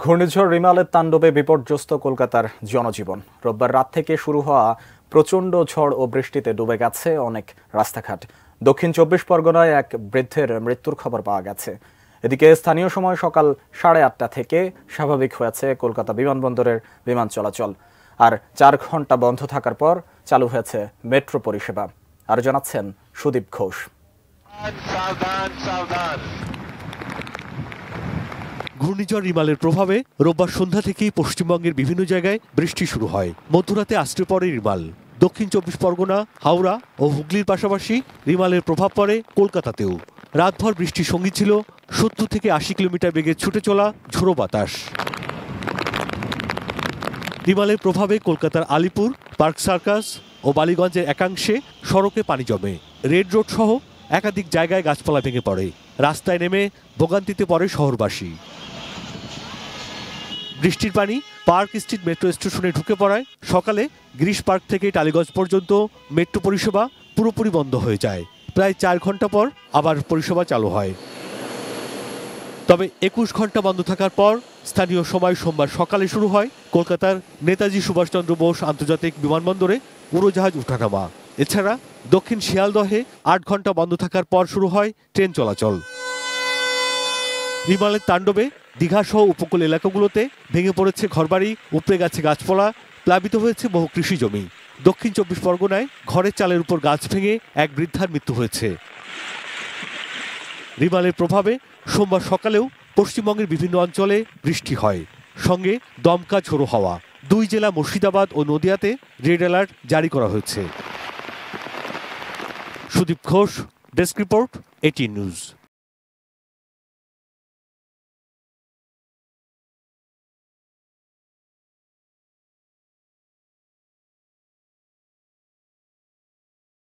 ঘূর্ণিঝড় রিমালের তাণ্ডবে বিপর্যস্ত কলকাতার জনজীবন। রোববার রাত থেকে শুরু হওয়া প্রচণ্ড ঝড় ও বৃষ্টিতে ডুবে গেছে অনেক রাস্তাঘাট। দক্ষিণ ২৪ পরগনায় এক বৃদ্ধের মৃত্যুর খবর পাওয়া গেছে। এদিকে স্থানীয় সময় সকাল ৮:৩০ থেকে স্বাভাবিক হয়েছে কলকাতা বিমানবন্দরের বিমান চলাচল। আর ৪ ঘন্টা বন্ধ থাকার পর চালু হয়েছে মেট্রো পরিষেবা। আর জানাচ্ছেন সুদীপ ঘোষ। ঘূর্ণিঝড় রিমালের প্রভাবে রোববার সন্ধ্যা থেকেই পশ্চিমবঙ্গের বিভিন্ন জায়গায় বৃষ্টি শুরু হয়। মধ্যরাতে আছড়ে পড়ে রিমাল। দক্ষিণ ২৪ পরগনা, হাওড়া ও হুগলির পাশাপাশি রিমালের প্রভাব পড়ে কলকাতাতেও। রাতভর বৃষ্টির সঙ্গী ছিল ৭০ থেকে ৮০ কিলোমিটার বেগে ছুটে চলা ঝোড়ো বাতাস। রিমালের প্রভাবে কলকাতার আলিপুর, পার্ক সার্কাস ও বালিগঞ্জের একাংশে সড়কে পানি জমে। রেড রোড সহ একাধিক জায়গায় গাছপালা ভেঙে পড়ে। রাস্তায় নেমে ভোগান্তিতে পড়ে শহরবাসী। বৃষ্টির পানি পার্ক স্ট্রিট মেট্রো স্টেশনে ঢুকে পড়ায় সকালে গিরিশ পার্ক থেকে টালিগঞ্জ পর্যন্ত মেট্রো পরিষেবা পুরোপুরি বন্ধ হয়ে যায়। প্রায় ৪ ঘন্টা পর আবার পরিষেবা চালু হয়। তবে ২১ ঘন্টা বন্ধ থাকার পর স্থানীয় সময় সোমবার সকালে শুরু হয় কলকাতার নেতাজি সুভাষচন্দ্র বোস আন্তর্জাতিক বিমানবন্দরে উড়োজাহাজ ওঠানামা। এছাড়া দক্ষিণ শিয়ালদহে ৮ ঘন্টা বন্ধ থাকার পর শুরু হয় ট্রেন চলাচল। রিমালের তাণ্ডবে দীঘা সহ উপকূল এলাকাগুলোতে ভেঙে পড়েছে ঘরবাড়ি, উপড়ে গেছে গাছপালা, প্লাবিত হয়েছে বহু কৃষি জমি। দক্ষিণ ২৪ পরগনায় ঘরের চালের উপর গাছ ভেঙে এক বৃদ্ধার মৃত্যু হয়েছে। রিমালের প্রভাবে সোমবার সকালেও পশ্চিমবঙ্গের বিভিন্ন অঞ্চলে বৃষ্টি হয়, সঙ্গে দমকা ঝোড়ো হাওয়া। ২ জেলা মুর্শিদাবাদ ও নদিয়াতে রেড অ্যালার্ট জারি করা হয়েছে। Sudip Ghosh, desk report, ATN news.